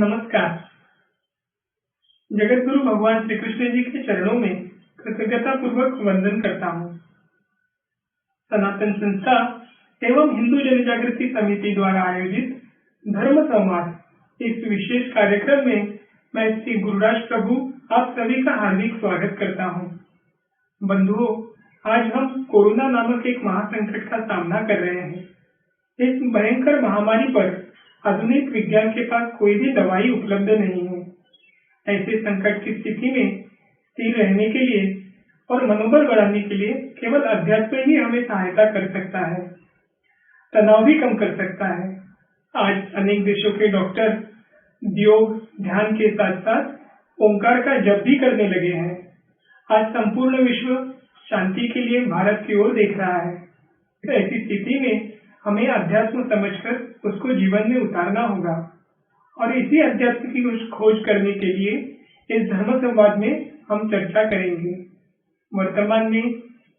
नमस्कार। जगत गुरु भगवान श्री कृष्ण जी के चरणों में कृतज्ञता पूर्वक वंदन करता हूँ। सनातन संस्था एवं हिंदू जनजागृति समिति द्वारा आयोजित धर्म संवाद इस विशेष कार्यक्रम में मैं श्री गुरुराज प्रभु आप सभी का हार्दिक स्वागत करता हूँ। बंधुओं, आज हम कोरोना नामक एक महासंकट का सामना कर रहे हैं। इस भयंकर महामारी पर आधुनिक विज्ञान के पास कोई भी दवाई उपलब्ध नहीं है। ऐसे संकट की स्थिति में स्थिर रहने के लिए और मनोबल बढ़ाने के लिए केवल अध्यात्म ही हमें सहायता कर सकता है, तनाव भी कम कर सकता है। आज अनेक देशों के डॉक्टर योग, ध्यान के साथ साथ ओंकार का जप भी करने लगे हैं। आज संपूर्ण विश्व शांति के लिए भारत की ओर देख रहा है। ऐसी स्थिति में हमें अध्यात्म समझकर उसको जीवन में उतारना होगा और इसी अध्यात्म की खोज करने के लिए इस धर्म संवाद में हम चर्चा करेंगे। वर्तमान में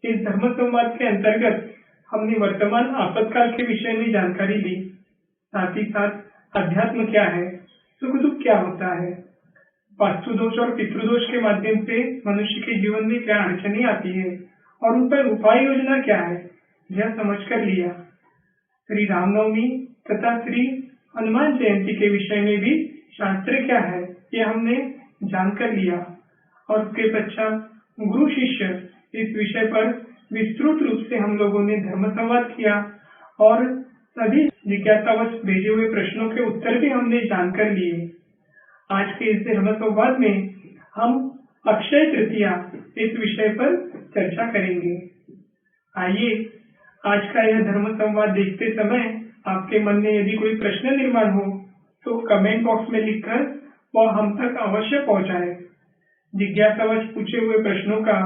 इस धर्म संवाद के अंतर्गत हमने वर्तमान आपातकाल के विषय में जानकारी ली। साथ ही साथ अध्यात्म क्या है, सुख दुख क्या होता है, वास्तु दोष और पितृदोष के माध्यम से मनुष्य के जीवन में क्या अड़चने आती है और उन पर उपाय योजना क्या है, यह समझ कर लिया। श्री रामनवमी तथा श्री हनुमान जयंती के विषय में भी शास्त्र क्या है ये हमने जानकर लिया और उसके पश्चात गुरु शिष्य इस विषय पर विस्तृत रूप से हम लोगों ने धर्म संवाद किया और सभी जिज्ञासावश भेजे हुए प्रश्नों के उत्तर भी हमने जानकर लिए। आज के इस धर्म संवाद में हम अक्षय तृतीया इस विषय पर चर्चा करेंगे। आइए आज का यह धर्म संवाद देखते समय आपके मन में यदि कोई प्रश्न निर्माण हो तो कमेंट बॉक्स में लिखकर वह हम तक अवश्य पहुंचाए। जिज्ञासावश पूछे हुए प्रश्नों का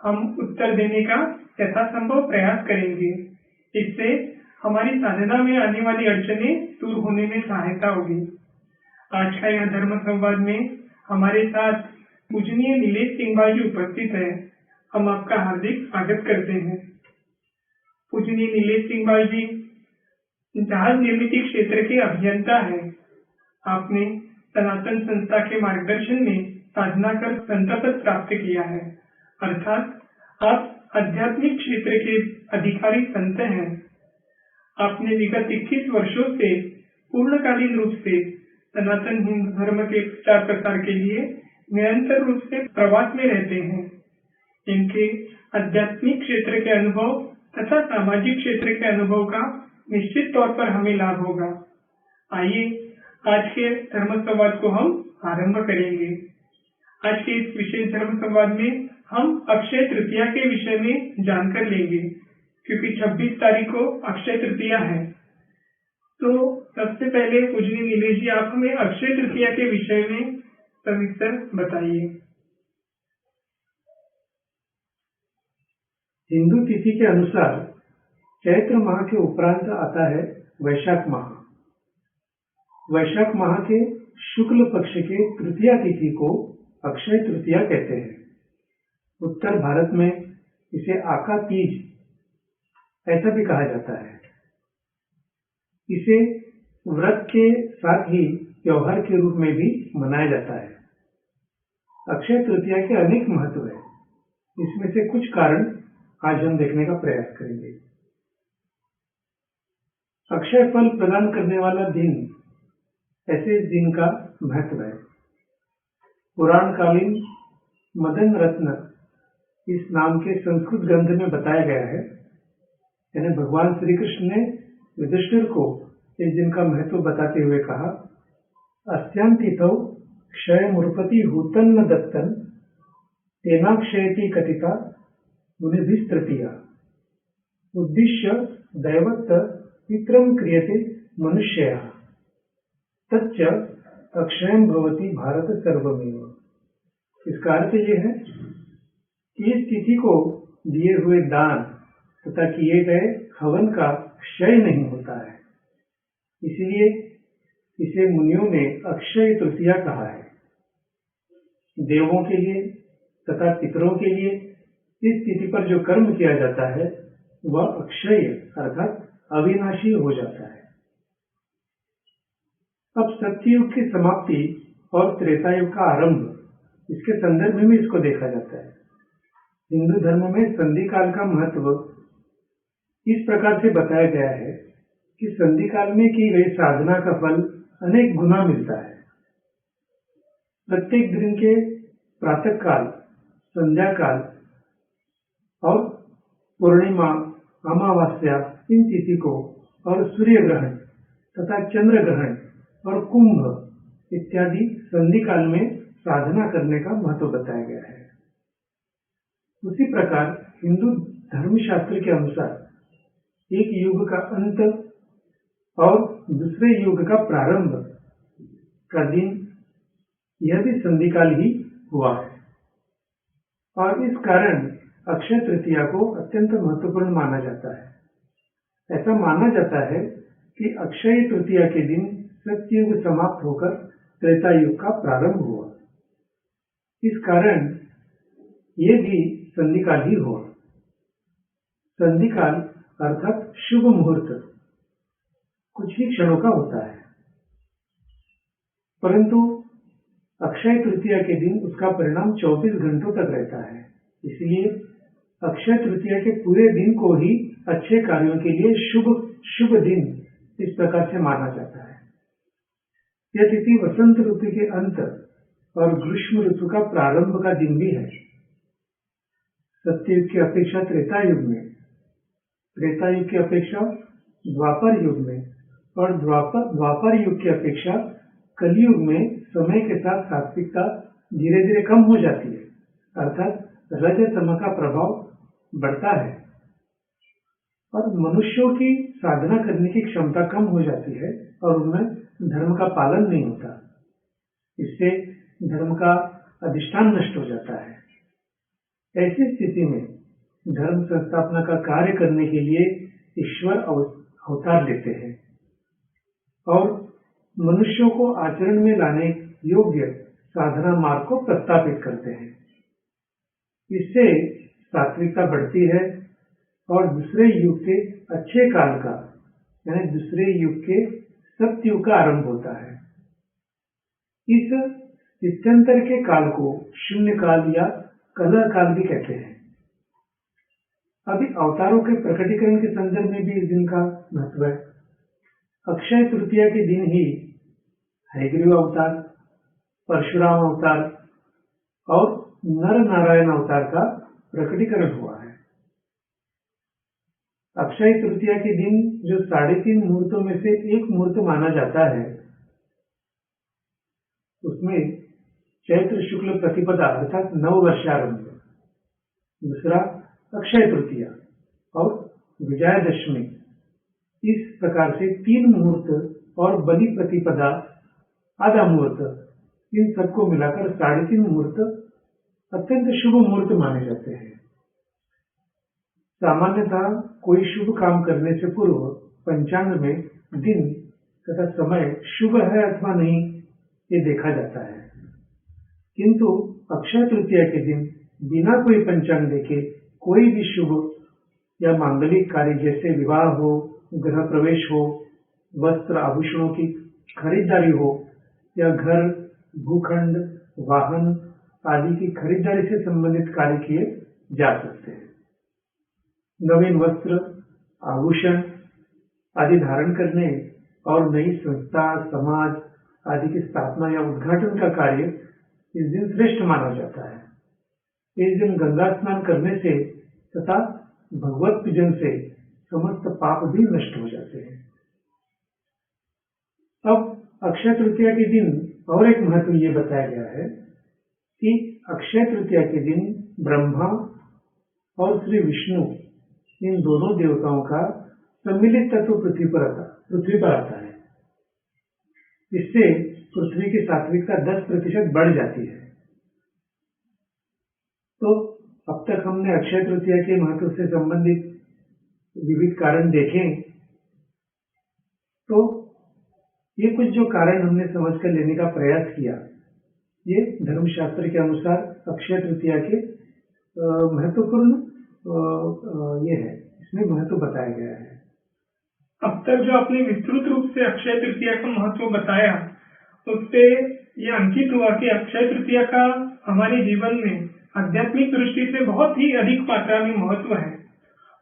हम उत्तर देने का यथासंभव प्रयास करेंगे। इससे हमारी साधना में आने वाली अड़चने दूर होने में सहायता होगी। आज का यह धर्म संवाद में हमारे साथ पूजनीय नीलेश सिंह भाई उपस्थित है। हम आपका हार्दिक स्वागत करते हैं। पूजनीय नीलेश सिंह भाई जी जहाज निर्मित क्षेत्र के अभियंता है। आपने सनातन संस्था के मार्गदर्शन में साधना कर संत पद प्राप्त किया है, अर्थात आप आध्यात्मिक क्षेत्र के अधिकारी संत हैं। आपने विगत 21 वर्षों से पूर्णकालीन रूप से सनातन हिंदू धर्म के प्रचार प्रसार के लिए निरंतर रूप से प्रवास में रहते हैं। इनके आध्यात्मिक क्षेत्र के अनुभव तथा सामाजिक क्षेत्र के अनुभव का निश्चित तौर पर हमें लाभ होगा। आइए आज के धर्म संवाद को हम आरंभ करेंगे। आज के इस विशेष धर्म संवाद में हम अक्षय तृतीया के विषय में जानकर लेंगे, क्योंकि 26 तारीख को अक्षय तृतीया है। तो सबसे पहले पूजनीय नीलेश जी, आप हमें अक्षय तृतीया के विषय में सविस्तर बताइए। हिंदू तिथि के अनुसार चैत्र माह के उपरांत आता है वैशाख माह। वैशाख माह के शुक्ल पक्ष के तृतीया तिथि को अक्षय तृतीया कहते हैं। उत्तर भारत में इसे आका तीज ऐसा भी कहा जाता है। इसे व्रत के साथ ही त्योहार के रूप में भी मनाया जाता है। अक्षय तृतीया के अनेक महत्व है। इसमें से कुछ कारण आज हम देखने का प्रयास करेंगे। अक्षय फल प्रदान करने वाला दिन, ऐसे दिन का महत्व है। पुराणकालीन मदन रत्न इस नाम के संस्कृत ग्रंथ में बताया गया है। यानी भगवान श्री कृष्ण ने युधिष्ठिर को इस दिन का महत्व बताते हुए कहा, अस्यां तिथौ क्षय मूर्पति हूतन्न दत्तन तेनाक्षयति कथिता मुनिभिः तृतीया उद्दिश्य दैवत्त पित्रं क्रियते मनुष्यः तच्च अक्षयं भवति भारत सर्वमेव। इसका अर्थ यह है कि इस तिथि को दिए हुए दान तथा किए गए हवन का क्षय नहीं होता है, इसलिए इसे मुनियों ने अक्षय तृतीया कहा है। देवों के लिए तथा पितरों के लिए इस तिथि पर जो कर्म किया जाता है वह अक्षय अर्थात अविनाशी हो जाता है। अब सत्ययुग की समाप्ति और त्रेतायुग का आरंभ, इसके संदर्भ में इसको देखा जाता है। हिंदू धर्म में संधि काल का महत्व इस प्रकार से बताया गया है कि संधि काल में की गई साधना का फल अनेक गुना मिलता है। प्रत्येक दिन के प्रातः काल, संध्या काल और पूर्णिमा, अमावस्या, इन तिथि को और सूर्य ग्रहण तथा चंद्र ग्रहण और कुंभ इत्यादि संधि काल में साधना करने का महत्व बताया गया है। उसी प्रकार हिंदू धर्मशास्त्र के अनुसार एक युग का अंत और दूसरे युग का प्रारंभ का दिन, यह भी संधि काल ही हुआ है और इस कारण अक्षय तृतीया को अत्यंत महत्वपूर्ण माना जाता है। ऐसा माना जाता है कि अक्षय तृतीया के दिन सत्ययुग समाप्त होकर त्रेता युग का प्रारंभ हुआ। इस कारण ये भी संधि काल ही हुआ। संधि काल अर्थात शुभ मुहूर्त कुछ ही क्षणों का होता है, परंतु अक्षय तृतीया के दिन उसका परिणाम 24 घंटों तक रहता है। इसलिए अक्षय तृतीया के पूरे दिन को ही अच्छे कार्यों के लिए शुभ दिन इस प्रकार से माना जाता है। यह तिथि वसंत ऋतु के अंत और ग्रीष्म ऋतु का प्रारंभ का दिन भी है। सत्ययुग की अपेक्षा त्रेता युग में, त्रेता युग की अपेक्षा द्वापर युग में और द्वापर युग की अपेक्षा कलयुग में समय के साथ सात्विकता धीरे धीरे कम हो जाती है, अर्थात रज तम का प्रभाव बढ़ता है और मनुष्यों की साधना करने की क्षमता कम हो जाती है और उनमें धर्म का पालन नहीं होता। इससे धर्म का अधिष्ठान नष्ट हो जाता है। ऐसी स्थिति में धर्म संस्थापना का कार्य करने के लिए ईश्वर अवतार लेते हैं और मनुष्यों को आचरण में लाने योग्य साधना मार्ग को प्रस्तापित करते हैं। इससे सात्विकता बढ़ती है और दूसरे युग के अच्छे काल का, यानी दूसरे युग के सत्ययुग का आरंभ होता है। इस स्थित्यंतर के काल को शून्य काल या कलह काल भी कहते हैं। अभी अवतारों के प्रकटीकरण के संदर्भ में भी इस दिन का महत्व है। अक्षय तृतीया के दिन ही हयग्रीव अवतार, परशुराम अवतार और नर नारायण अवतार का प्रकटीकरण हुआ है। अक्षय तृतीया के दिन जो 3.5 मुहूर्तों में से एक मुहूर्त माना जाता है, उसमें चैत्र शुक्ल प्रतिपदा अर्थात नववर्षारंभ, दूसरा अक्षय तृतीया और विजयादशमी, इस प्रकार से 3 मुहूर्त और बलि प्रतिपदा आधा मुहूर्त, इन सबको मिलाकर 3.5 मुहूर्त अत्यंत शुभ मुहूर्त माने जाते हैं। सामान्यतः कोई शुभ काम करने से पूर्व पंचांग में दिन तथा समय शुभ है अथवा नहीं ये देखा जाता है, किंतु अक्षय तृतीया के दिन बिना कोई पंचांग देखे कोई भी शुभ या मांगलिक कार्य जैसे विवाह हो, गृह प्रवेश हो, वस्त्र आभूषणों की खरीदारी हो या घर, भूखंड, वाहन आदि की खरीदारी से संबंधित कार्य किए जा सकते हैं। नवीन वस्त्र, आभूषण आदि धारण करने और नई संस्था, समाज आदि की स्थापना या उद्घाटन का कार्य इस दिन श्रेष्ठ माना जाता है। इस दिन गंगा स्नान करने से तथा भगवत पूजन से समस्त पाप भी नष्ट हो जाते हैं। अब अक्षय तृतीया के दिन और एक महत्व ये बताया गया है कि अक्षय तृतीया के दिन ब्रह्मा और श्री विष्णु, इन दोनों देवताओं का सम्मिलित तत्व पृथ्वी पर आता है। इससे पृथ्वी की सात्विकता 10% बढ़ जाती है। तो अब तक हमने अक्षय तृतीया के महत्व से संबंधित विविध कारण देखे, तो ये कुछ जो कारण हमने समझकर लेने का प्रयास किया, ये धर्मशास्त्र के अनुसार अक्षय तृतीया के महत्वपूर्ण ये है, इसमें महत्व बताया गया है। अब तक जो आपने विस्तृत रूप से अक्षय तृतीया का महत्व बताया, उससे ये अंकित हुआ कि अक्षय तृतीया का हमारे जीवन में आध्यात्मिक दृष्टि से बहुत ही अधिक मात्रा में महत्व है।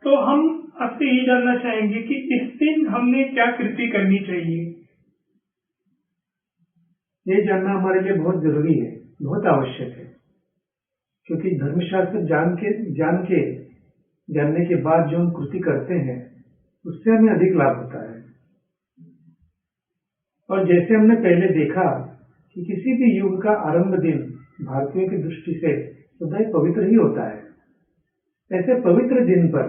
तो हम आपसे ये जानना चाहेंगे कि इस दिन हमने क्या कृति करनी चाहिए। ये जानना हमारे लिए बहुत जरूरी है, बहुत आवश्यक है, क्योंकि धर्मशास्त्र जानने के बाद जो हम कृति करते हैं उससे हमें अधिक लाभ होता है। और जैसे हमने पहले देखा कि किसी भी युग का आरंभ दिन भारतीयों की दृष्टि से सदैव पवित्र ही होता है, ऐसे पवित्र दिन पर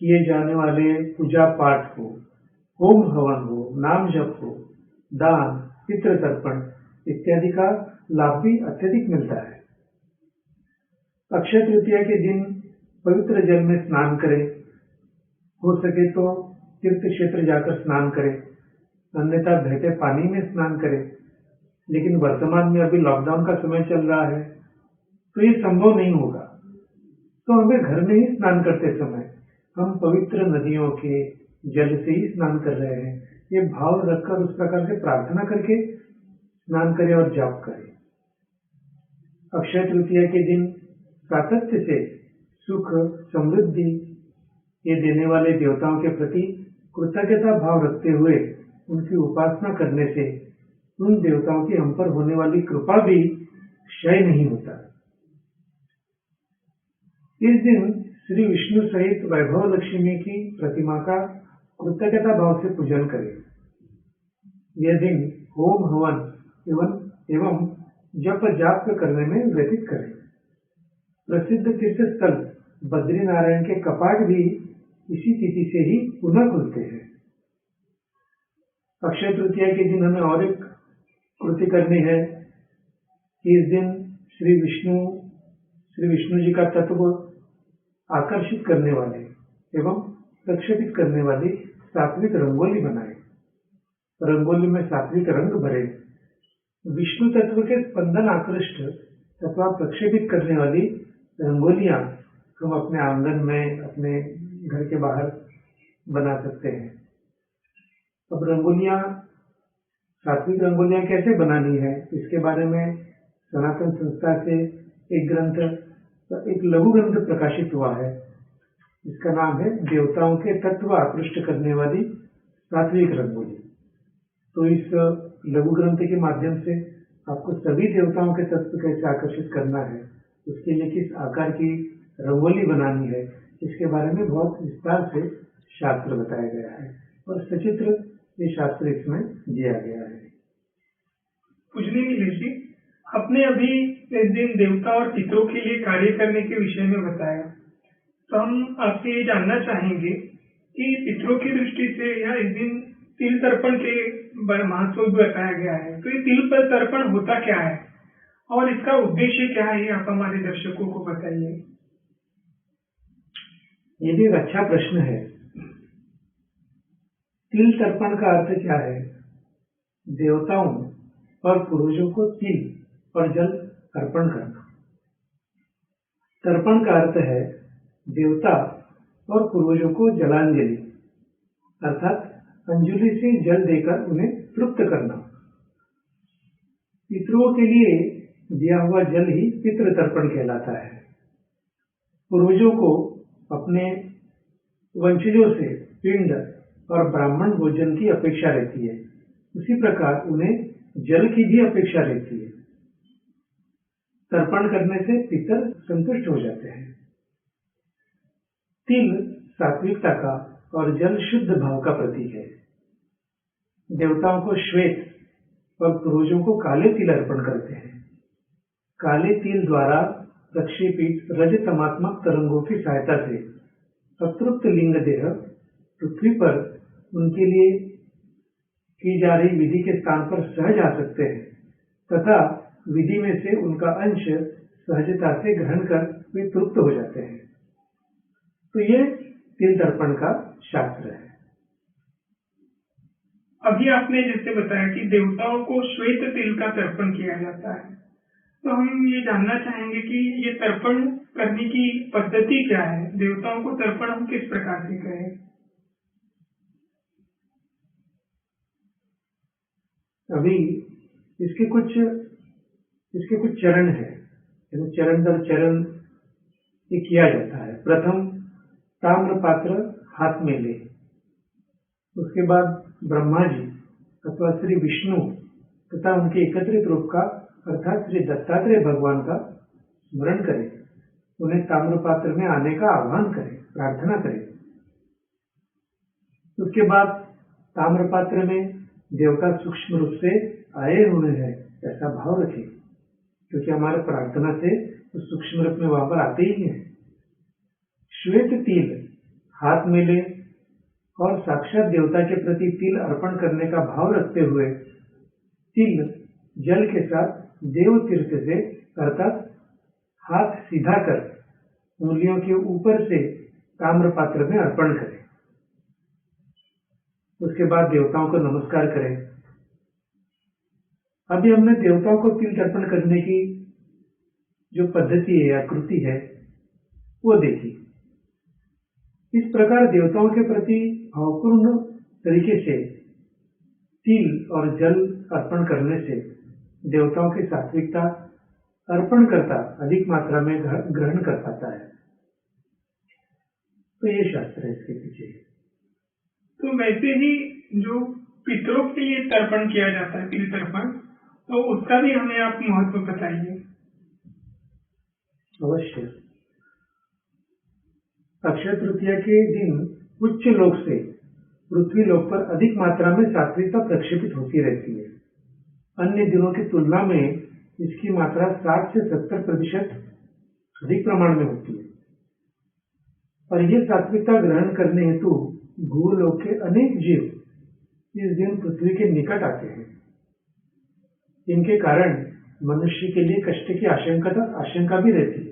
किए जाने वाले पूजा पाठ हो, होम हवन हो, नाम जप हो, दान, पितृ तर्पण इत्यादि का लाभ भी अत्यधिक मिलता है। अक्षय तृतीया के दिन पवित्र जल में स्नान करें, हो सके तो तीर्थ क्षेत्र जाकर स्नान करें, अन्यथा बहते पानी में स्नान करें। लेकिन वर्तमान में अभी लॉकडाउन का समय चल रहा है, तो ये संभव नहीं होगा। तो हमें घर में ही स्नान करते समय हम पवित्र नदियों के जल से ही स्नान कर रहे हैं, ये भाव रखकर उस प्रकार से प्रार्थना करके स्नान करें और जाप करें। अक्षय तृतीया के दिन सातत्य से सुख समृद्धि ये देने वाले देवताओं के प्रति कृतज्ञता भाव रखते हुए उनकी उपासना करने से उन देवताओं की हम पर होने वाली कृपा भी क्षय नहीं होता। इस दिन श्री विष्णु सहित वैभव लक्ष्मी की प्रतिमा का कृतज्ञता भाव से पूजन करें। यह दिन होम हवन एवं जप जाप करने में व्यतीत करें। प्रसिद्ध तीर्थ स्थल बद्रीनारायण के कपाट भी इसी तिथि से ही पुनः खुलते हैं। अक्षय तृतीया के दिन हमें और एक कृति करनी है कि इस दिन श्री विष्णु जी का तत्व आकर्षित करने वाले एवं प्रक्षेपित करने वाली सात्विक रंगोली बनाए। रंगोली में सात्विक रंग भरे, विष्णु तत्व के स्पंदन आकृष्ट तथा प्रक्षेपित करने वाली रंगोलियां हम अपने आंगन में, अपने घर के बाहर बना सकते हैं। अब सात्विक रंगोलियां कैसे बनानी है, इसके बारे में सनातन संस्था से एक लघु ग्रंथ प्रकाशित हुआ है। इसका नाम है देवताओं के तत्व आकृष्ट करने वाली सात्विक रंगोली। तो इस लघु ग्रंथ के माध्यम से आपको सभी देवताओं के तत्व कैसे आकर्षित करना है, उसके लिए किस आकार की रंगोली बनानी है, इसके बारे में बहुत विस्तार से शास्त्र बताया गया है और सचित्र ये शास्त्र इसमें दिया गया है। पूजनीय नीलेश जी, आपने अभी इस दिन देवता और पितरों के लिए कार्य करने के विषय में बताया, तो हम आपसे ये जानना चाहेंगे कि पितरों की दृष्टि से या इस दिन तिल तर्पण के महत्व बताया गया है, तो ये तिल पर तर्पण होता क्या है और इसका उद्देश्य क्या है, आप हमारे दर्शकों को बताइए। ये भी एक अच्छा प्रश्न है। तिल तर्पण का अर्थ क्या है? देवताओं और पूर्वजों को तिल और जल अर्पण करना। तर्पण का अर्थ है देवता और पूर्वजों को जलांजलि अर्थात अंजलि से जल देकर उन्हें तृप्त करना। पितरों के लिए दिया हुआ जल ही पितृ तर्पण कहलाता है। पूर्वजों को अपने वंशजों से पिंड और ब्राह्मण भोजन की अपेक्षा रहती है, उसी प्रकार उन्हें जल की भी अपेक्षा रहती है। तर्पण करने से पितर संतुष्ट हो जाते हैं। तिल सात्विकता का और जल शुद्ध भाव का प्रतीक है। देवताओं को श्वेत और पूर्वजों को काले तिल अर्पण करते हैं। काले तिल द्वारा प्रक्षेपित रजतमात्मक तरंगों की सहायता से अतृप्त लिंग देह पृथ्वी पर उनके लिए की जा रही विधि के स्थान पर सहज आ सकते हैं तथा विधि में से उनका अंश सहजता से ग्रहण कर वे तृप्त हो जाते हैं। तो ये तिल तर्पण का शास्त्र है। अभी आपने जैसे बताया कि देवताओं को श्वेत तिल का तर्पण किया जाता है, तो हम ये जानना चाहेंगे कि ये तर्पण करने की पद्धति क्या है, देवताओं को तर्पण हम किस प्रकार से करें। अभी इसके कुछ चरण है, चरण दर चरण ये किया जाता है। प्रथम ताम्र पात्र हाथ में ले, उसके बाद ब्रह्मा जी अथवा श्री विष्णु तथा उनके एकत्रित रूप का अर्थात श्री दत्तात्रेय भगवान का स्मरण करें, उन्हें ताम्र पात्र में आने का आह्वान करें, प्रार्थना करें। उसके बाद ताम्र पात्र में देवता सूक्ष्म रूप से आए हुए हैं ऐसा भाव रखें, क्योंकि हमारे प्रार्थना से तो सूक्ष्म रूप में वहां पर आते ही हैं। श्वेत तिल हाथ में ले और साक्षात देवता के प्रति तिल अर्पण करने का भाव रखते हुए तिल जल के साथ देव तीर्थ से अर्थात हाथ सीधा कर उंगलियों के ऊपर से ताम्र पात्र में अर्पण करें। उसके बाद देवताओं को नमस्कार करें। अभी हमने देवताओं को तिल तर्पण करने की जो पद्धति है, आकृति है, वो देखी। इस प्रकार देवताओं के प्रति भावपूर्ण तरीके से तिल और जल अर्पण करने से देवताओं की सात्विकता अर्पण करता अधिक मात्रा में ग्रहण कर पाता है। तो ये शास्त्र है इसके पीछे। तो वैसे ही जो पितरों के लिए तर्पण किया जाता है, तिल तर्पण, तो उसका भी हमें आप महत्व बताइए। अवश्य। अक्षय तृतीया के दिन उच्च लोक से पृथ्वी लोक पर अधिक मात्रा में सात्विकता प्रक्षेपित होती रहती है। अन्य दिनों की तुलना में इसकी मात्रा 60 से 70% अधिक प्रमाण में होती है। और ये सात्विकता ग्रहण करने हेतु भूलोक के अनेक जीव इस दिन पृथ्वी के निकट आते हैं। इनके कारण मनुष्य के लिए कष्ट की आशंका भी रहती है।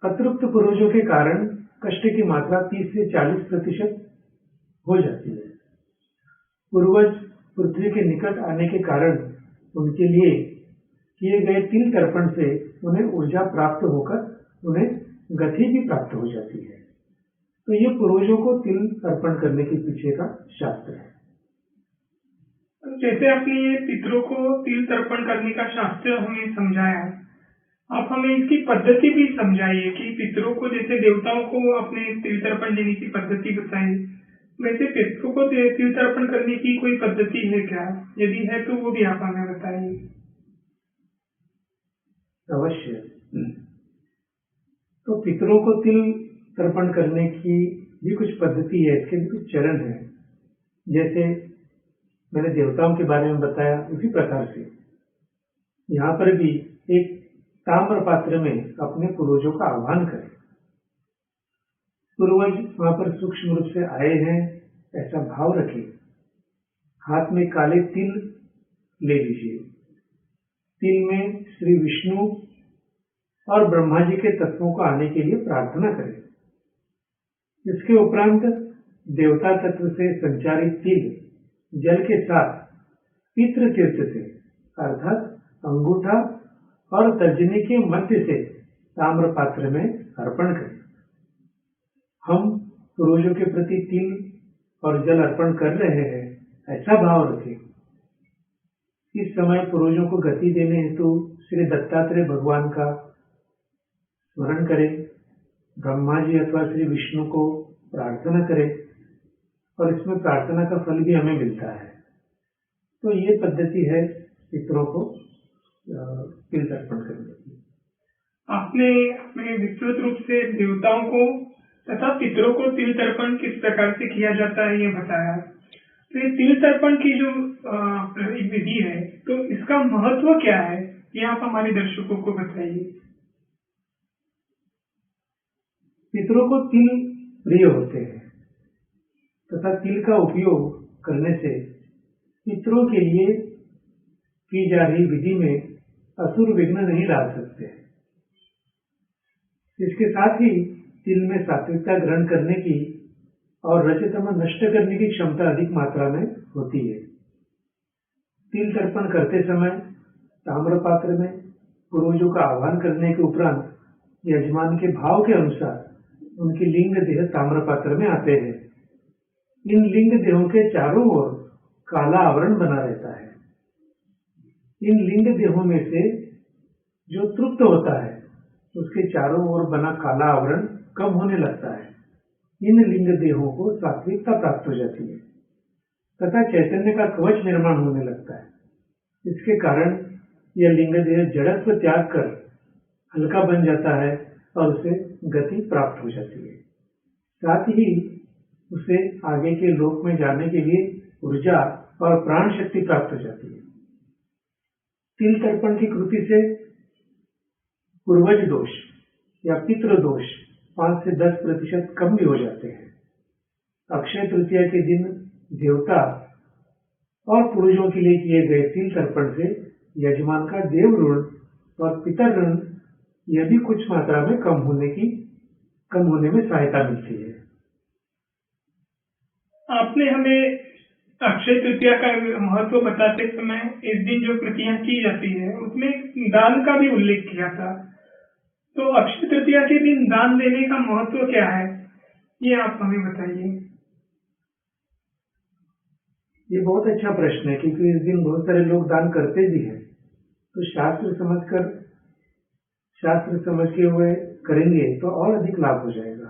अतृप्त पूर्वजों के कारण कष्ट की मात्रा 30 से 40% हो जाती है। पूर्वज पृथ्वी के निकट आने के कारण उनके लिए किए गए तिल तर्पण से उन्हें ऊर्जा प्राप्त होकर उन्हें गति भी प्राप्त हो जाती है। तो ये पूर्वजों को तिल अर्पण करने के पीछे का शास्त्र है। जैसे आपने ये पितरों को तिल तर्पण करने का शास्त्र हमें समझाया, आप हमें इसकी पद्धति भी समझाइए कि पितरों को, जैसे देवताओं को अपने तिल तर्पण देने की पद्धति बताइए, वैसे पितरों को तिल तर्पण करने की कोई पद्धति है क्या? यदि है तो वो भी आप हमें बताइए। अवश्य। तो पितरों को तिल तर्पण करने की भी कुछ पद्धति है, इसके भी कुछ चरण है। जैसे मैंने देवताओं के बारे में बताया, उसी प्रकार से यहाँ पर भी एक ताम्र पात्र में अपने पूर्वजों का आह्वान करें। पूर्वज वहां पर सूक्ष्म रूप से आए हैं ऐसा भाव रखें। हाथ में काले तिल ले लीजिए। तिल में श्री विष्णु और ब्रह्मा जी के तत्वों को आने के लिए प्रार्थना करें। इसके उपरांत देवता तत्व से संचारित तिल जल के साथ पितृ तीर्थ से अर्थात अंगूठा और तर्जनी के मध्य से ताम्र पात्र में अर्पण करें। हम पूर्वजों के प्रति तिल और जल अर्पण कर रहे हैं ऐसा भाव रखें। इस समय पूर्वजों को गति देने हेतु श्री दत्तात्रेय भगवान का स्मरण करें, ब्रह्मा जी अथवा श्री विष्णु को प्रार्थना करें और इसमें प्रार्थना का फल भी हमें मिलता है। तो ये पद्धति है पितरों को तिल तर्पण करने की। आपने अपने विस्तृत रूप से देवताओं को तथा पितरों को तिल तर्पण किस प्रकार से किया जाता है ये बताया। तो ये तिल तर्पण की जो विधि है, तो इसका महत्व क्या है, ये आप हमारे दर्शकों को बताइए। पितरों को तिल प्रिय होते हैं तथा तिल का उपयोग करने से पितरों के लिए की जा रही विधि में असुर विघ्न नहीं डाल सकते। इसके साथ ही तिल में सात्विकता ग्रहण करने की और रजतम नष्ट करने की क्षमता अधिक मात्रा में होती है। तिल तर्पण करते समय ताम्र पात्र में पूर्वजों का आह्वान करने के उपरांत यजमान के भाव के अनुसार उनकी लिंग देह ताम्र पात्र में आते हैं। इन लिंग देहों के चारों ओर काला आवरण बना रहता है। इन लिंग देहों में से जो तृप्त होता है उसके चारों ओर बना काला आवरण कम होने लगता है। इन लिंग देहों को सात्विकता प्राप्त हो जाती है तथा चैतन्य का कवच निर्माण होने लगता है। इसके कारण यह लिंग देह जड़त्व त्याग कर हल्का बन जाता है और उसे गति प्राप्त हो जाती है। साथ ही उसे आगे के लोक में जाने के लिए ऊर्जा और प्राण शक्ति प्राप्त हो जाती है। तिल तर्पण की कृति से पूर्वज दोष या पितृ दोष 5 से 10% कम भी हो जाते हैं। अक्षय तृतीया के दिन देवता और पूर्वजों के लिए किए गए तिल तर्पण से यजमान का देव ऋण और पितर ऋण यह भी कुछ मात्रा में कम होने में सहायता मिलती है। आपने हमें अक्षय तृतीया का महत्व बताते समय इस दिन जो कृतियां की जाती है उसमें दान का भी उल्लेख किया था। तो अक्षय तृतीया के दिन दान देने का महत्व क्या है, ये आप हमें बताइए। ये बहुत अच्छा प्रश्न है क्योंकि इस दिन बहुत सारे लोग दान करते भी हैं। तो शास्त्र समझ के हुए करेंगे तो और अधिक लाभ हो जाएगा।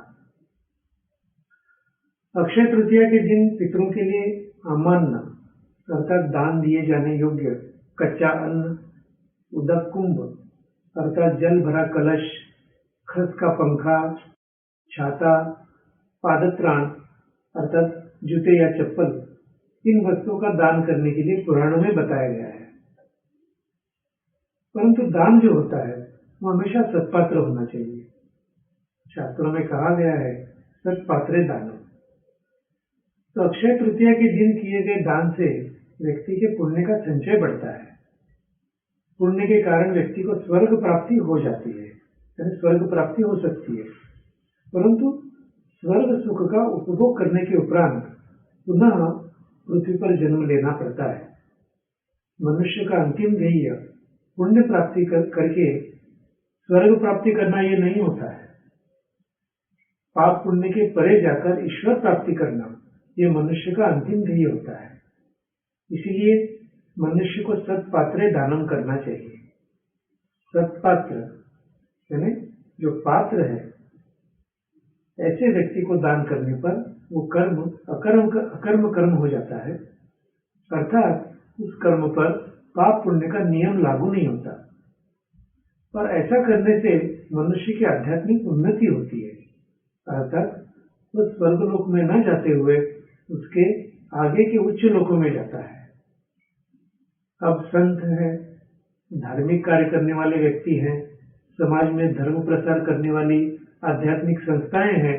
अक्षय तृतीया के दिन पितरों के लिए अमान्न अर्थात दान दिए जाने योग्य कच्चा अन्न, उदक कुंभ अर्थात जल भरा कलश, खस का पंखा, छाता, पादत्राण अर्थात जूते या चप्पल, इन वस्तुओं का दान करने के लिए पुराणों में बताया गया है। परंतु दान जो होता है वो हमेशा सत्पात्र होना चाहिए। शास्त्रों में कहा गया है सत्पात्रे दान। तो अक्षय तृतीया के दिन किए गए दान से व्यक्ति के पुण्य का संचय बढ़ता है। पुण्य के कारण व्यक्ति को स्वर्ग प्राप्ति हो जाती है, यानी स्वर्ग प्राप्ति हो सकती है। परंतु स्वर्ग सुख का उपभोग करने के उपरांत पुनः पृथ्वी पर जन्म लेना पड़ता है। मनुष्य का अंतिम ध्येय पुण्य प्राप्ति करके स्वर्ग प्राप्ति करना ये नहीं होता है। पाप पुण्य के परे जाकर ईश्वर प्राप्ति करना ये मनुष्य का अंतिम ध्येय होता है। इसीलिए मनुष्य को सत्पात्रे दानम करना चाहिए। सत्पात्र यानी जो पात्र है, ऐसे व्यक्ति को दान करने पर वो अकर्म कर्म हो जाता है, अर्थात उस कर्म पर पाप पुण्य का नियम लागू नहीं होता। और ऐसा करने से मनुष्य की आध्यात्मिक उन्नति होती है, अर्थात वो स्वर्गलोक में न जाते हुए उसके आगे के उच्च लोकों में जाता है। अब संत है, धार्मिक कार्य करने वाले व्यक्ति हैं, समाज में धर्म प्रसार करने वाली आध्यात्मिक संस्थाएं हैं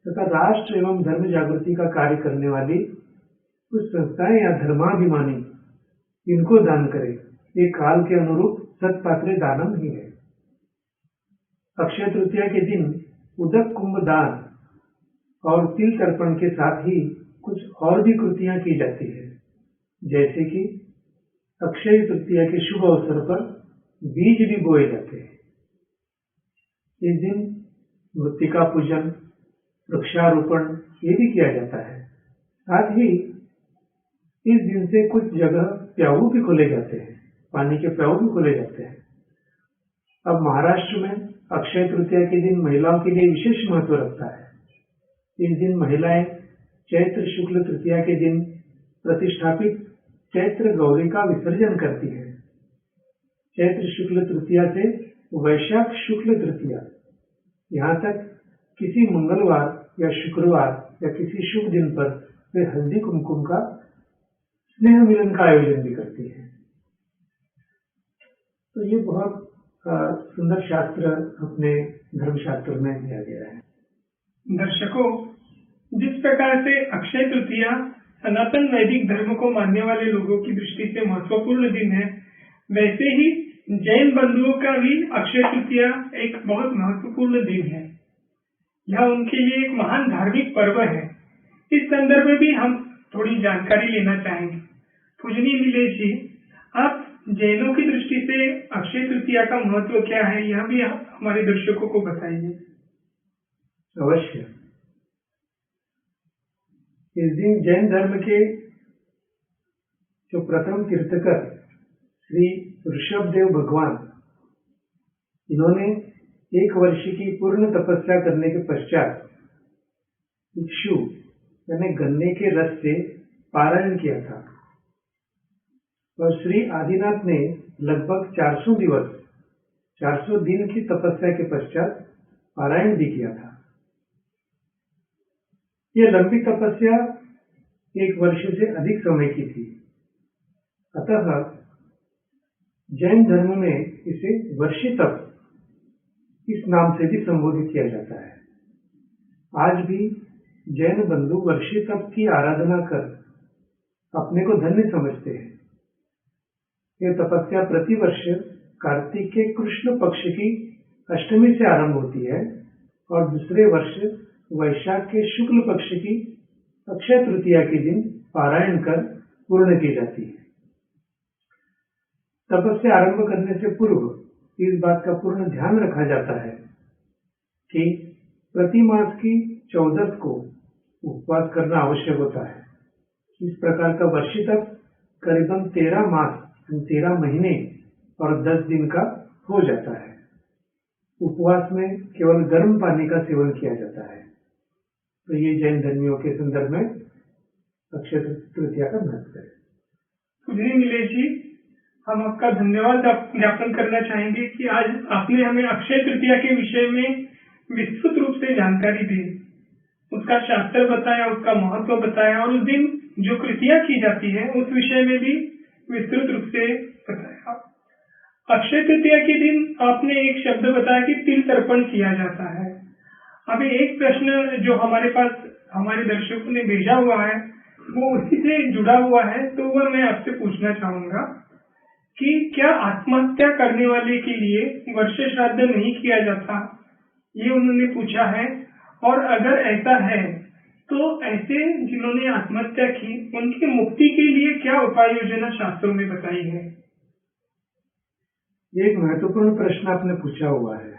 तथा राष्ट्र एवं धर्म जागृति का कार्य करने वाली कुछ संस्थाएं या धर्माभिमानी इनको दान करें, ये काल के अनुरूप सत्पात्रे दानम ही है। अक्षय तृतीया के दिन उदक कुंभ दान और तिल तर्पण के साथ ही कुछ और भी कृतियां की जाती है, जैसे कि अक्षय तृतीया के शुभ अवसर पर बीज भी बोए जाते हैं। इस दिन मृत्तिका पूजन, वृक्षारोपण ये भी किया जाता है। साथ ही इस दिन से कुछ जगह प्याऊ भी खोले जाते हैं, पानी के प्याऊ भी खोले जाते हैं। अब महाराष्ट्र में अक्षय तृतीया के दिन महिलाओं के लिए विशेष महत्व रखता है। इस दिन महिलाएं चैत्र शुक्ल तृतीया के दिन प्रतिष्ठापित चैत्र गौरी का विसर्जन करती है। चैत्र शुक्ल तृतीया से वैशाख शुक्ल तृतीया, यहाँ तक किसी मंगलवार या शुक्रवार या किसी शुभ दिन पर वे हल्दी कुमकुम का स्नेह मिलन का आयोजन भी करती है। तो ये बहुत सुंदर शास्त्र अपने धर्मशास्त्र में दिया गया है। दर्शकों, जिस प्रकार से अक्षय तृतीया सनातन वैदिक धर्म को मानने वाले लोगों की दृष्टि से महत्वपूर्ण दिन है, वैसे ही जैन बंधुओं का भी अक्षय तृतीया एक बहुत महत्वपूर्ण दिन है। यह उनके लिए एक महान धार्मिक पर्व है। इस संदर्भ में भी हम थोड़ी जानकारी लेना चाहेंगे। पूजनीय नीलेश जी, आप जैनों की दृष्टि से अक्षय तृतीया का महत्व क्या है, यह भी हमारे दर्शकों को बताइए। अवश्य। इस दिन जैन धर्म के जो प्रथम तीर्थकर श्री ऋषभदेव भगवान, इन्होंने 1 वर्ष की पूर्ण तपस्या करने के पश्चात इक्षु यानी गन्ने के रस से पारायण किया था और श्री आदिनाथ ने लगभग 400 दिन की तपस्या के पश्चात पारायण भी किया था। यह लंबी तपस्या 1 वर्ष से अधिक समय की थी, अतः जैन धर्म में इसे वर्षी तप इस नाम से भी संबोधित किया जाता है। आज भी जैन बंधु वर्षी तप की आराधना कर अपने को धन्य समझते हैं। यह तपस्या प्रतिवर्ष कार्तिक के कृष्ण पक्ष की अष्टमी से आरंभ होती है और दूसरे वर्ष वैशाख के शुक्ल पक्ष की अक्षय तृतीया के दिन पारायण कर पूर्ण की जाती है। तपस्या आरंभ करने से पूर्व इस बात का पूर्ण ध्यान रखा जाता है कि प्रति मास की 14 को उपवास करना आवश्यक होता है। इस प्रकार का वर्षी तप करीबन 13 मास 13 महीने और 10 दिन का हो जाता है। उपवास में केवल गर्म पानी का सेवन किया जाता है। तो ये जैन धर्मियों के संदर्भ में अक्षय तृतीया का महत्व है। पूजनीय नीलेश जी, हम आपका धन्यवाद ज्ञापन करना चाहेंगे कि आज आपने हमें अक्षय तृतीया के विषय में विस्तृत रूप से जानकारी दी, उसका शास्त्र बताया, उसका महत्व बताया और उस दिन जो कृतियां की जाती है उस विषय में भी विस्तृत रूप से बताया। अक्षय तृतीया के दिन आपने एक शब्द बताया कि तिल तर्पण किया जाता है। अभी एक प्रश्न जो हमारे पास हमारे दर्शकों ने भेजा हुआ है वो उसी से जुड़ा हुआ है, तो वह मैं आपसे पूछना चाहूंगा कि क्या आत्महत्या करने वाले के लिए वर्ष श्राद्ध नहीं किया जाता, ये उन्होंने पूछा है। और अगर ऐसा है तो ऐसे जिन्होंने आत्महत्या की उनकी मुक्ति के लिए क्या उपाय योजना शास्त्रों में बताई है? ये एक महत्वपूर्ण प्रश्न आपने पूछा हुआ है।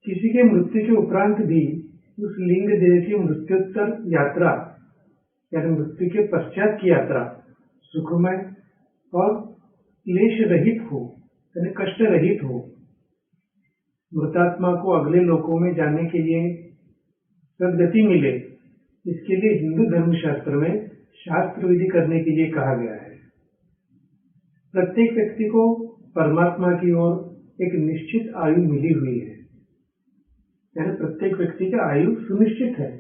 किसी के मृत्यु के उपरांत भी उस लिंग देह की मृत्युत्तर यात्रा यानी मृत्यु के पश्चात की यात्रा सुखमय और क्लेश रहित हो यानी कष्ट रहित हो। मृतात्मा को अगले लोकों में जाने के लिए सद्गति मिले, इसके लिए हिंदू धर्मशास्त्र में शास्त्र विधि करने के लिए कहा गया है। प्रत्येक व्यक्ति को परमात्मा की ओर एक निश्चित आयु मिली हुई है, यानी प्रत्येक व्यक्ति की आयु सुनिश्चित है।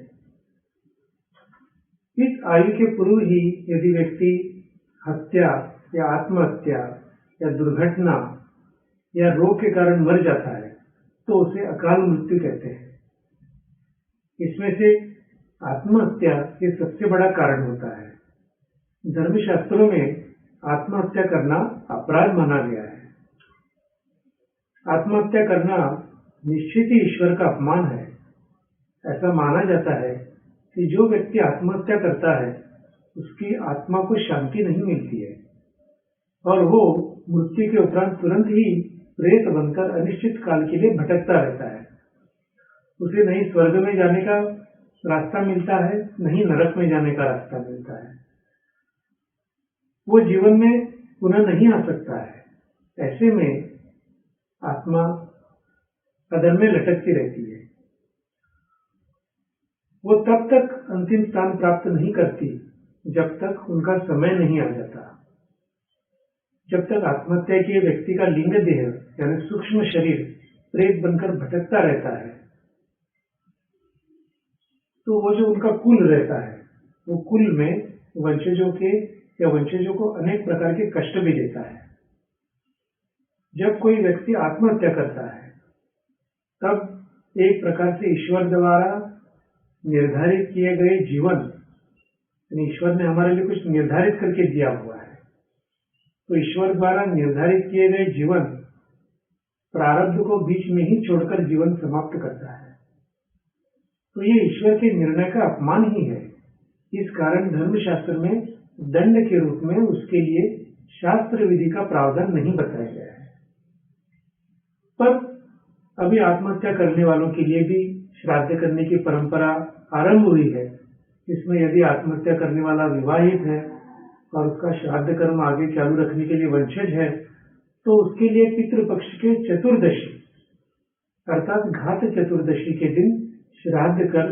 इस आयु के पूर्व ही यदि व्यक्ति हत्या या आत्महत्या या दुर्घटना या रोग के कारण मर जाता है तो उसे अकाल मृत्यु कहते हैं। इसमें से आत्महत्या ये सबसे बड़ा कारण होता है। धर्मशास्त्रों में आत्महत्या करना अपराध माना गया है। आत्महत्या करना निश्चित ही ईश्वर का अपमान है। ऐसा माना जाता है कि जो व्यक्ति आत्महत्या करता है उसकी आत्मा को शांति नहीं मिलती है और वो मृत्यु के उपरांत तुरंत ही प्रेत बनकर अनिश्चित काल के लिए भटकता रहता है। उसे नहीं स्वर्ग में जाने का रास्ता मिलता है, नहीं नरक में जाने का रास्ता मिलता है। वो जीवन में पुनः नहीं आ सकता है। ऐसे में आत्मा कदम में लटकती रहती है। वो तब तक अंतिम स्थान प्राप्त नहीं करती जब तक उनका समय नहीं आ जाता। जब तक आत्महत्या किए व्यक्ति का लिंग देह यानी सूक्ष्म शरीर प्रेत बनकर भटकता रहता है तो वो जो उनका कुल रहता है वो कुल में वंशजों को अनेक प्रकार के कष्ट भी देता है। जब कोई व्यक्ति आत्महत्या करता है तब एक प्रकार से ईश्वर द्वारा निर्धारित किए गए जीवन, ईश्वर ने हमारे लिए कुछ निर्धारित करके दिया हुआ है, तो ईश्वर द्वारा निर्धारित किए गए जीवन प्रारब्ध को बीच में ही छोड़कर जीवन समाप्त करता है। तो ये ईश्वर के निर्णय का अपमान ही है। इस कारण धर्मशास्त्र में दंड के रूप में उसके लिए शास्त्र विधि का प्रावधान नहीं बताया गया है। पर अभी आत्महत्या करने वालों के लिए भी श्राद्ध करने की परंपरा आरंभ हुई है। इसमें यदि आत्महत्या करने वाला विवाहित है और उसका श्राद्ध कर्म आगे चालू रखने के लिए वंशज है, तो उसके लिए पितृपक्ष के चतुर्दशी अर्थात घात चतुर्दशी के दिन श्राद्ध कर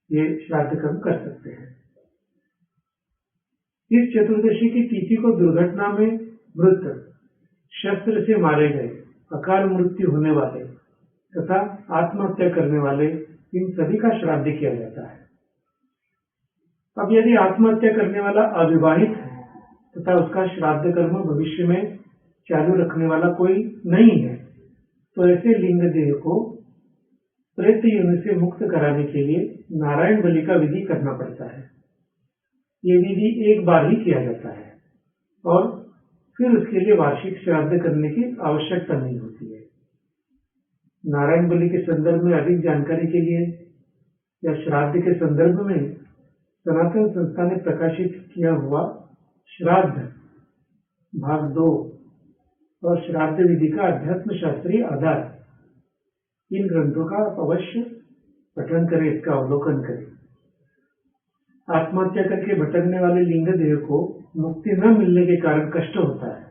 ये श्राद्ध कर्म कर सकते हैं। इस चतुर्दशी की तिथि को दुर्घटना में मृत, शस्त्र से मारे गए, अकाल मृत्यु होने वाले तथा आत्महत्या करने वाले, इन सभी का श्राद्ध किया जाता है। अब यदि आत्महत्या करने वाला अविवाहित है तथा उसका श्राद्ध कर्म भविष्य में चालू रखने वाला कोई नहीं है, तो ऐसे लिंग देह को प्रेत योनि से मुक्त कराने के लिए नारायण बलि का विधि करना पड़ता है। ये विधि एक बार ही किया जाता है और फिर उसके लिए वार्षिक श्राद्ध करने की आवश्यकता नहीं होती है। नारायण बलि के संदर्भ में अधिक जानकारी के लिए या श्राद्ध के संदर्भ में सनातन संस्था ने प्रकाशित किया हुआ श्राद्ध भाग 2 और श्राद्ध विधि का अध्यात्म शास्त्रीय आधार, इन ग्रंथों का आप अवश्य पठन करें, इसका अवलोकन करें। आत्महत्या करके भटकने वाले लिंग देह को मुक्ति न मिलने के कारण कष्ट होता है,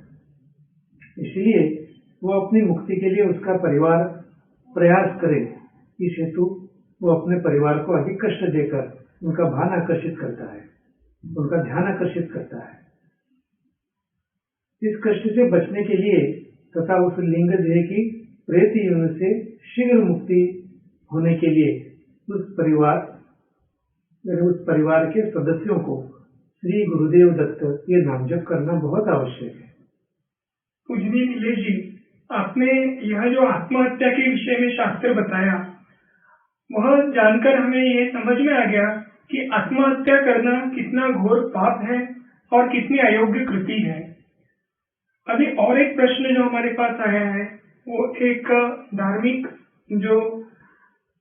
इसलिए वो अपनी मुक्ति के लिए उसका परिवार प्रयास करे। इस हेतु वो अपने परिवार को अधिक कष्ट देकर उनका ध्यान आकर्षित करता है। इस कष्ट से बचने के लिए तथा उस लिंग देह की प्रेत योनि से शीघ्र मुक्ति होने के लिए उस परिवार के सदस्यों को श्री गुरुदेव दत्त ये नाम जप करना बहुत आवश्यक है। पूजनीय नीलेश जी, आपने यह जो आत्महत्या के विषय में शास्त्र बताया, वह जानकर हमें ये समझ में आ गया कि आत्महत्या करना कितना घोर पाप है और कितनी अयोग्य कृति है। अभी और एक प्रश्न जो हमारे पास आया है, वो एक धार्मिक जो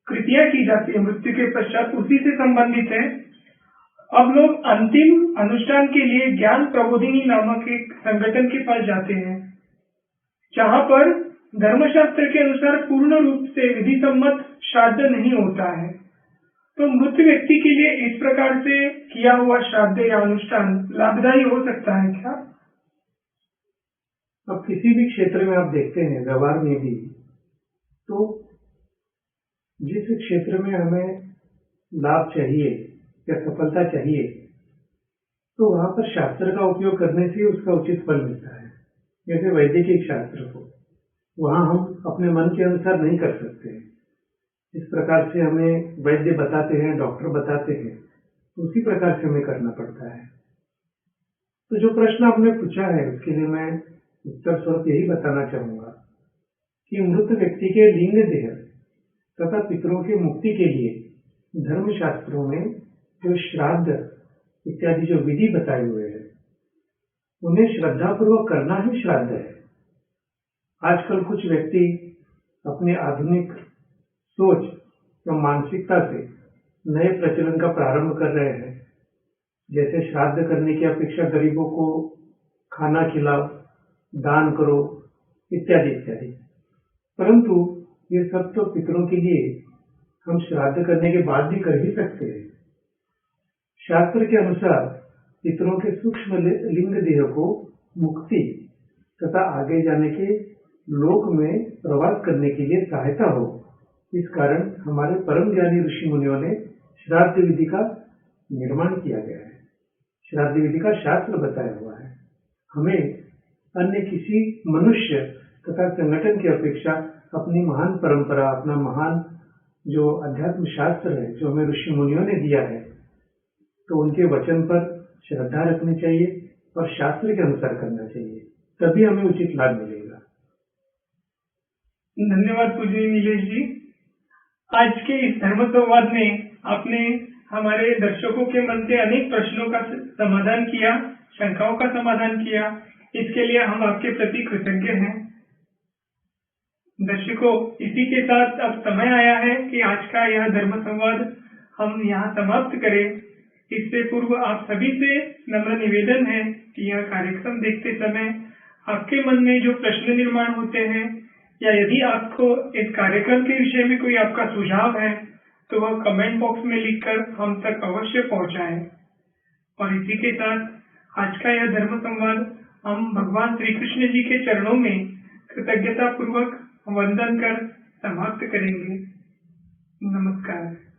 कृतियां की जाती है मृत्यु के पश्चात, उसी से संबंधित है। अब लोग अंतिम अनुष्ठान के लिए ज्ञान प्रबोधिनी नामक एक संगठन के पास जाते हैं, जहां पर धर्मशास्त्र के अनुसार पूर्ण रूप से विधि सम्मत श्राद्ध नहीं होता है। तो मृत व्यक्ति के लिए इस प्रकार से किया हुआ श्राद्ध या अनुष्ठान लाभदायी हो सकता है क्या? अब किसी भी क्षेत्र में आप देखते हैं, व्यवहार में भी, तो जिस क्षेत्र में हमें लाभ चाहिए या सफलता चाहिए, तो वहां पर शास्त्र का उपयोग करने से उसका उचित फल मिलता है। जैसे वैदिक शास्त्र को वहां हम अपने मन के अनुसार नहीं कर सकते। इस प्रकार से हमें वैद्य बताते हैं, डॉक्टर बताते हैं, तो उसी प्रकार से हमें करना पड़ता है। तो जो प्रश्न आपने पूछा है, उसके लिए मैं उत्तर स्वरूप यही बताना चाहूंगा कि मृत व्यक्ति के लिंग देह तथा पितरों की मुक्ति के लिए धर्मशास्त्रों में जो श्राद्ध इत्यादि जो विधि बताए हुए हैं, उन्हें श्रद्धापूर्वक करना ही श्राद्ध है। आजकल कुछ व्यक्ति अपनी आधुनिक सोच या मानसिकता से नए प्रचलन का प्रारंभ कर रहे हैं, जैसे श्राद्ध करने की अपेक्षा गरीबों को खाना खिलाओ, दान करो, इत्यादि इत्यादि। परंतु ये सब तो पितरों के लिए हम श्राद्ध करने के बाद भी कर ही सकते हैं। शास्त्र के अनुसार पितरों के सूक्ष्म लिंग देह को मुक्ति तथा आगे जाने के लोक में प्रवास करने के लिए सहायता हो, इस कारण हमारे परम ज्ञानी ऋषि मुनियों ने श्राद्ध विधि का निर्माण किया गया है। श्राद्ध विधि का शास्त्र बताया हुआ है। हमें अन्य किसी मनुष्य तथा संगठन की अपेक्षा अपनी महान परंपरा, अपना महान जो अध्यात्म शास्त्र है, जो हमें ऋषि मुनियों ने दिया है, तो उनके वचन पर श्रद्धा रखनी चाहिए और शास्त्र के अनुसार करना चाहिए, तभी हमें उचित लाभ मिलेगा। धन्यवाद पूज्य नीलेश जी। आज के इस धर्म संवाद में आपने हमारे दर्शकों के मन से अनेक प्रश्नों का समाधान किया, शंकाओं का समाधान किया। इसके लिए हम आपके प्रति कृतज्ञ हैं। दर्शकों, इसी के साथ अब समय आया है कि आज का यह धर्म संवाद हम यहाँ समाप्त करें। इससे पूर्व आप सभी से नम्र निवेदन है कि यह कार्यक्रम देखते समय आपके मन में जो प्रश्न निर्माण होते हैं, या यदि आपको इस कार्यक्रम के विषय में कोई आपका सुझाव है, तो वह कमेंट बॉक्स में लिखकर हम तक अवश्य पहुंचाएं। और इसी के साथ आज का यह धर्म संवाद हम भगवान श्री कृष्ण जी के चरणों में कृतज्ञता पूर्वक वंदन कर समाप्त करेंगे। नमस्कार।